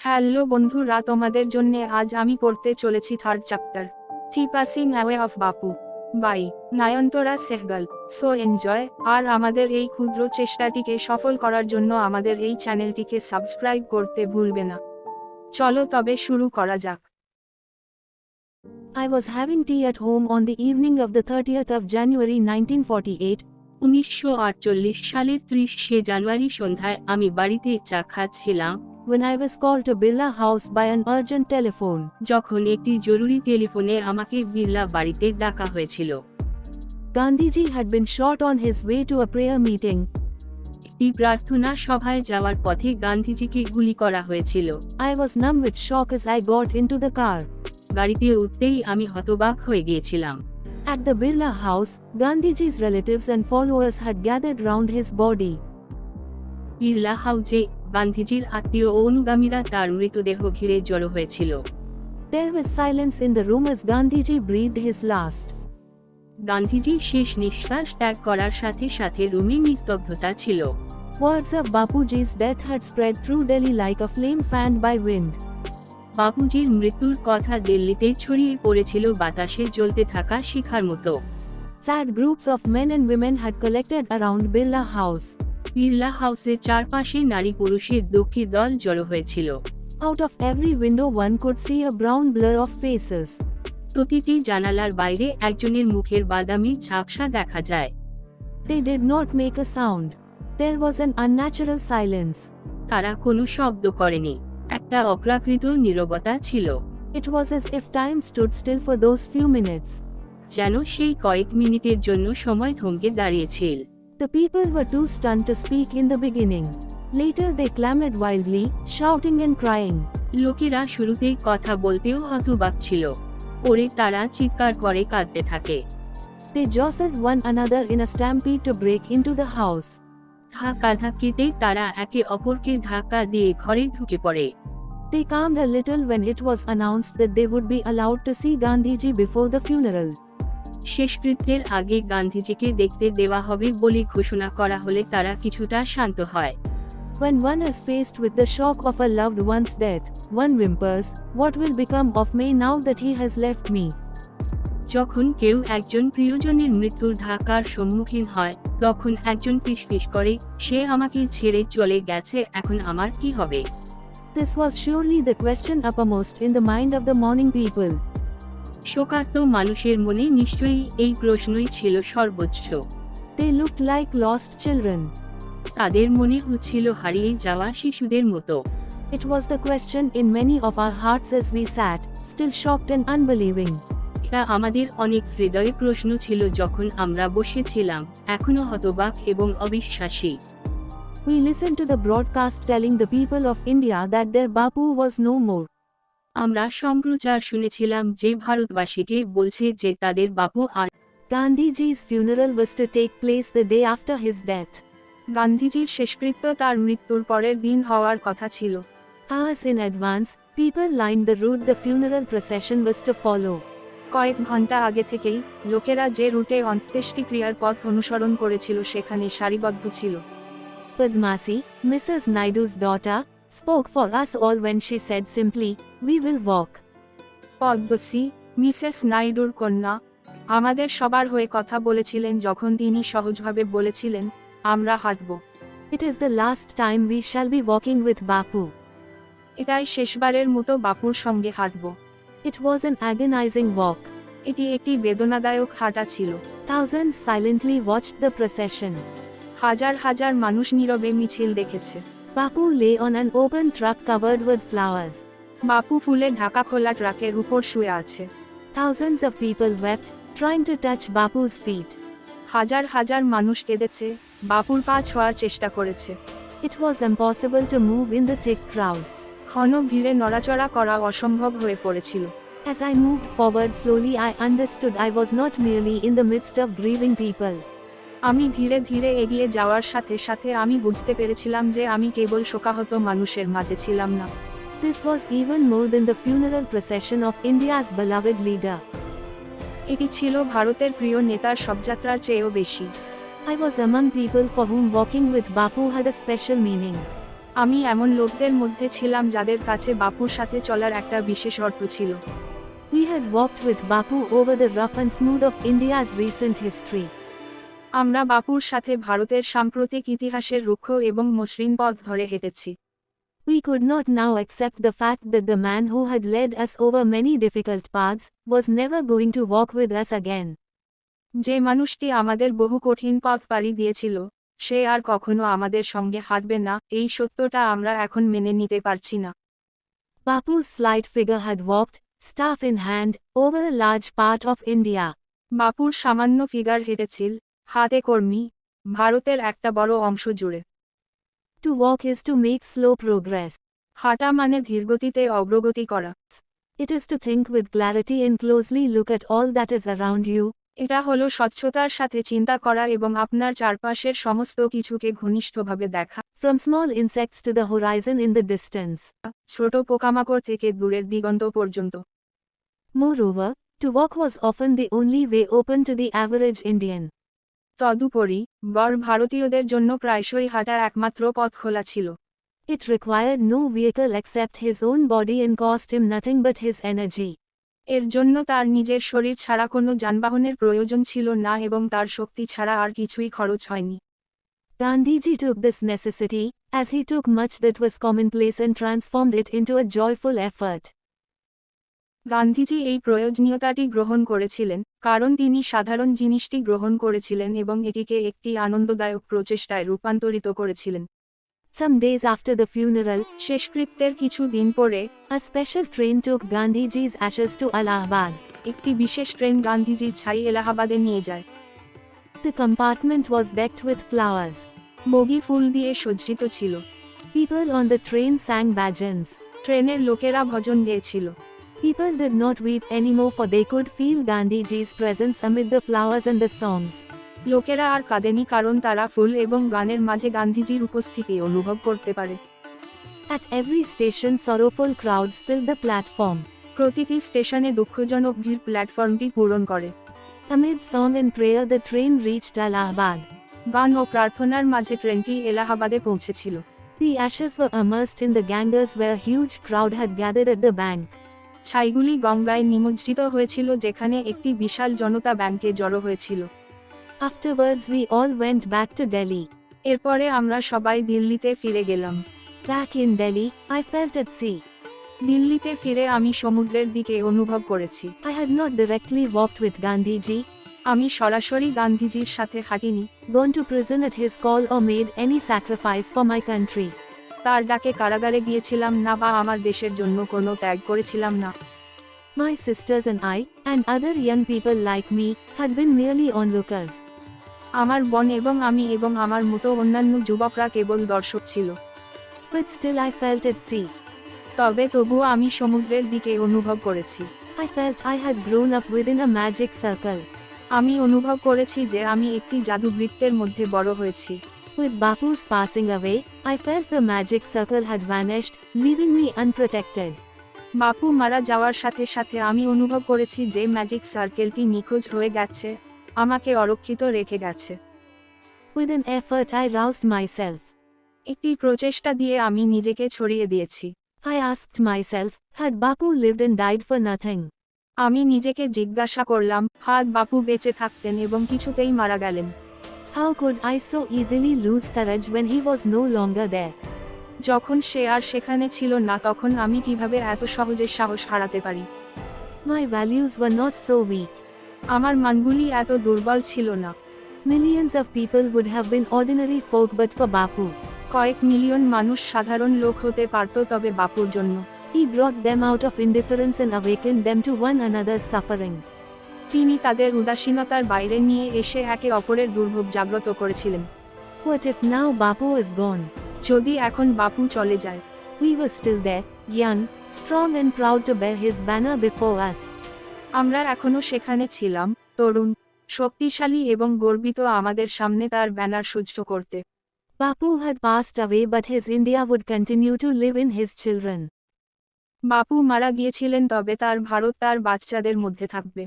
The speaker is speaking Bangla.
হ্যালো বন্ধুরা, তোমাদের জন্য আজ আমি পড়তে চলেছি third chapter, the passing away of Bapu by Nayantara Sahgal. So enjoy. আর আমাদের এই ক্ষুদ্র চেষ্টাটিকে সফল করার জন্য আমাদের এই চ্যানেলটিকে সাবস্ক্রাইব করতে ভুলবে না। চলো তবে শুরু করা যাক। I was having tea at home on the evening of the 30th of January 1948. 1948 সালের 30শে জানুয়ারি সন্ধ্যায় আমি বাড়িতে চা খাচ্ছিলাম when I was called to Birla House by an urgent telephone. যখন একটি জরুরি টেলিফোনে আমাকে বিড়লা বাড়িতে ডাকা হয়েছিল। Gandhiji had been shot on his way to a prayer meeting. একটি প্রার্থনা সভায় যাওয়ার পথে গান্ধীজিকে গুলি করা হয়েছিল। I was numb with shock as I got into the car. গাড়িতে উঠতেই আমি হতবাক হয়ে গিয়েছিলাম। At the Birla House, Gandhiji's relatives and followers had gathered round his body. Birla হাউজে গান্ধীজির আত্মীয় ও অনুগামীরা তার মৃতদেহ ঘিরে জড়ো হয়েছিল। There was silence in the room as Gandhiji breathed his last. Gandhiji শেষ নিঃশ্বাস ত্যাগ করার সাথে সাথে রুমে নিস্তব্ধতা ছিল। Words of Bapuji's death had spread through Delhi like a flame fanned by wind. বাপুজির মৃত্যুর কথা দিল্লিতে ছড়িয়ে পড়েছিল বাতাসে জ্বলতে থাকা শিখার মতো। Sad groups of men and women had collected around Birla House. Birla হাউসের চারপাশে নারী পুরুষের দুঃখী দল জড়ো হয়েছিল। Out of every window one could see a brown blur of faces. প্রতিটি জানালার বাইরে একজনের মুখের বাদামি ঝাপসা দেখা যায়। They did not make a sound. There was an unnatural silence. তারা কোনো শব্দ করেনি। একটা অপ্রাকৃত নীরবতা ছিল। It was as if time stood still for those few minutes. যেন সেই কয়েক মিনিটের জন্য সময় থমকে দাঁড়িয়েছিল। The people were too stunned to speak in the beginning. Later they clamored wildly, shouting and crying. লোকেরা শুরুতেই কথা বলতেও হতবাক ছিল। পরে তারা চিৎকার করে কাঁদতে থাকে। They jostled one another in a stampede to break into the house. ধাক্কাধাক্কিতে তারা একে অপরকে ধাক্কা দিয়ে ঘরে ঢুকে পড়ে। They calmed a little when it was announced that they would be allowed to see Gandhiji before the funeral. শেষকৃত্যের আগে গান্ধীজিকে দেখতে দেওয়া হবে বলে ঘোষণা করা হলে তারা কিছুটা শান্ত হয়। When one is faced with the shock of a loved one's death, one whimpers, "What will become of me now that he has left me?" যখন কেউ একজন প্রিয়জনের মৃত্যুর ধাক্কার সম্মুখীন হয়, তখন একজন ফিসফিস করে, সে আমাকে ছেড়ে চলে গেছে, এখন আমার কি হবে? This was surely the question uppermost in the mind of the mourning people. শোকার্ত মানুষের মনে নিশ্চয়ই এই প্রশ্নই ছিল সর্বোচ্চ। They looked like lost children. তাদের মনে হচ্ছিল হারিয়ে যাওয়া শিশুদের মতো। It was the question in many of our hearts as we sat, still shocked and unbelieving. এটা আমাদের অনেক হৃদয়ে প্রশ্ন ছিল যখন আমরা বসেছিলাম, এখনো হতবাক এবং অবিশ্বাসী। We listened to the broadcast telling the people of India that their Bapu was no more. আমরা সম্প্রচার শুনেছিলাম যে ভারতবাসীকে বলছে যে তাদের বাপু আর। Gandhiji's funeral was to take place the day after his death. গান্ধীজির শেষকৃত্য তার মৃত্যুর পরের দিন হওয়ার কথা ছিল। Hours in advance, people lined the route the funeral procession was to follow. কয়েক ঘন্টা আগে থেকেই লোকেরা যে রুটে অন্ত্যেষ্টিক্রিয়ার পথ অনুসরণ করেছিল সেখানে সারিবদ্ধ ছিল। Padmasi, Mrs. Naidu's daughter, spoke for us all when she said simply, "We will walk." Padmashri, Mrs নাইডুর কন্যা, আমাদের সবার হয়ে কথা বলেছিলেন যখন তিনি সহজভাবে বলেছিলেন, আমরা হাঁটব। It is the last time we shall be walking with Bapu. এটাই শেষবারের মতো বাপুর সঙ্গে হাঁটব। It was an agonizing walk. এটি একটি বেদনাদায়ক হাঁটা ছিল। Thousands silently watched the procession. হাজার হাজার মানুষ নীরবে মিছিল দেখেছে। Bapu lay on an open truck covered with flowers. বাপু ফুলে ঢাকা খোলা ট্রাকের উপর শুয়ে আছে। Thousands of people wept, trying to touch Bapu's feet. হাজার হাজার মানুষ কেঁদেছে, বাপুর পা ছোঁয়ার চেষ্টা করেছে। It was impossible to move in the thick crowd. ঘন ভিড়ে নড়াচড়া করা অসম্ভব হয়ে পড়েছিল। As I moved forward slowly, I understood I was not merely in the midst of grieving people. আমি ধীরে ধীরে এগিয়ে যাওয়ার সাথে সাথে আমি বুঝতে পেরেছিলাম যে আমি কেবল শোকাহত মানুষের মাঝে ছিলাম না। This was even more than the funeral procession of India's beloved leader. এটি ছিল ভারতের প্রিয় নেতার শবযাত্রার চেয়েও বেশি। I was among people for whom walking with Bapu had a special meaning. আমি এমন লোকদের মধ্যে ছিলাম যাদের কাছে বাপুর সাথে চলার একটা বিশেষ অর্থ ছিল। We had walked with Bapu over the rough and smooth of India's recent history. আমরা বাপুর সাথে ভারতের সাম্প্রতিক ইতিহাসের রুক্ষ এবং মসৃণ পথ ধরে হেঁটেছি। We could not now accept the fact that the man who had led us over many difficult paths was never going to walk with us again. যে মানুষটি আমাদের বহু কঠিন পথ পাড়ি দিয়েছিল, সে আর কখনো আমাদের সঙ্গে হাঁটবে না, এই সত্যটা আমরা এখন মেনে নিতে পারছি না। Bapu's slight figure had walked, staff in hand, over a large part of India. বাপুর সামান্য ফিগার হেঁটেছিল, হাতে কর্মী, ভারতের একটা বড় অংশ জুড়ে। To walk is to make slow progress. হাঁটা মানে ধীরগতিতে অগ্রগতি করা। It is to think with clarity and closely look at all that is around you. এটা হলো স্বচ্ছতার সাথে চিন্তা করা এবং আপনার চারপাশের সমস্ত কিছুকে ঘনিষ্ঠভাবে দেখা। From small insects to the horizon in the distance. ছোট পোকামাকড় থেকে দূরের দিগন্ত পর্যন্ত। Moreover, to walk was often the only way open to the average Indian. তদুপরি, গড় ভারতীয়দের জন্য প্রায়শই হাঁটা একমাত্র পথ খোলা ছিল। It required no vehicle except his own body and cost him nothing but his energy. এর জন্য তার নিজের শরীর ছাড়া কোনো যানবাহনের প্রয়োজন ছিল না এবং তার শক্তি ছাড়া আর কিছুই খরচ হয়নি। Gandhiji took this necessity, as he took much that was commonplace and transformed it into a joyful effort. Gandhiji এই প্রয়োজনীয়তাটি গ্রহণ করেছিলেন, কারণ তিনি সাধারণ জিনিসটি গ্রহণ করেছিলেন এবং এটিকে একটি আনন্দদায়ক প্রচেষ্টায় রূপান্তরিত করেছিলেন। Some days after the funeral, শেষকৃত্যের কিছু দিন পরে, a special train took Gandhiji's ashes to Allahabad. একটি বিশেষ ট্রেন গান্ধীজির ছাই এলাহাবাদে নিয়ে যায়। The compartment was decked with flowers. বগি ফুল দিয়ে সজ্জিত ছিল। People on the train sang bhajans. ট্রেনের লোকেরা ভজন গেয়েছিল। People did not weep anymore for they could feel Gandhiji's presence amid the flowers and the songs. লোকেরা আর কাঁদেনি কারণ তারা ফুল এবং গানের মাঝে গান্ধীজির উপস্থিতি অনুভব করতে পারে। At every station sorrowful crowds filled the platform. প্রতিটি স্টেশনে দুঃখজনক ভিড় প্ল্যাটফর্মটি পূরণ করে। Amid song and prayer the train reached Allahabad. গান ও প্রার্থনার মাঝে ট্রেনটি এলাহাবাদে পৌঁছেছিল। The ashes were immersed in the Ganges where a huge crowd had gathered at the bank. ছাইগুলি গঙ্গায় নিমজ্জিত হয়েছিল যেখানে একটি বিশাল জনতা ব্যাংকে জড়ো হয়েছিল। Afterwards we all went back to Delhi. এরপরে আমরা সবাই দিল্লিতে ফিরে গেলাম। Back in Delhi, I felt at sea. দিল্লিতে ফিরে আমি সমুদ্রের দিকে অনুভব করেছি। I had not directly walked with Gandhiji, আমি সরাসরি গান্ধীজির সাথে হাঁটিনি, gone to prison at his call or made any sacrifice for my country. তার ডাকে কারাগারে গিয়েছিলাম না বা আমার দেশের জন্য কোনো ত্যাগ করেছিলাম না। My sisters and I, and other young people like me, had been merely onlookers. আমার বোন এবং আমি এবং আমার মতো অন্যান্য যুবকরা কেবল দর্শক ছিল। But still I felt at sea. তবে তবুও আমি সমুদ্রের দিকে অনুভব করেছি। I felt I had grown up within a magic circle. আমি অনুভব করেছি যে আমি একটি জাদুবৃত্তের মধ্যে বড় হয়েছি। With Bapu's passing away, I felt the magic circle had vanished, leaving me unprotected. বাপু মারা যাওয়ার সাথে সাথে আমি অনুভব করেছি যে ম্যাজিক সার্কেলটি নিখোঁজ হয়ে গেছে, আমাকে অরক্ষিত রেখে গেছে। With an effort I roused myself. একটি প্রচেষ্টা দিয়ে আমি নিজেকে ছড়িয়ে দিয়েছি। I asked myself, had Bapu lived and died for nothing? আমি নিজেকে জিজ্ঞাসা করলাম, হাত বাপু বেঁচে থাকতেন এবং কিছুতেই মারা গেলেন। How could I so easily lose courage when he was no longer there? যখন সে আর সেখানে ছিল না তখন আমি কিভাবে এত সহজে সাহস হারাতে পারি? My values were not so weak. আমার মানগুলি এত দুর্বল ছিল না। Millions of people would have been ordinary folk but for Bapu. কয়েক মিলিয়ন মানুষ সাধারণ লোক হতে পারত তবে বাপুর জন্য। He brought them out of indifference and awakened them to one another's suffering. তিনি তাদের উদাসীনতার বাইরে নিয়ে এসে একে অপরের দুর্ভোগ জাগ্রত করেছিলেন। What if now Bapu is gone? যদি এখন বাপু চলে যায়? We were still there, young, strong and proud to bear his banner before us. আমরা এখনো সেখানে ছিলাম, তরুণ, শক্তিশালী এবং গর্বিত আমাদের সামনে তার ব্যানার সহ্য করতে। Bapu had passed away but his India would continue to live in his children. বাপু মারা গিয়েছিলেন তবে তার ভারত তার বাচ্চাদের মধ্যে থাকবে।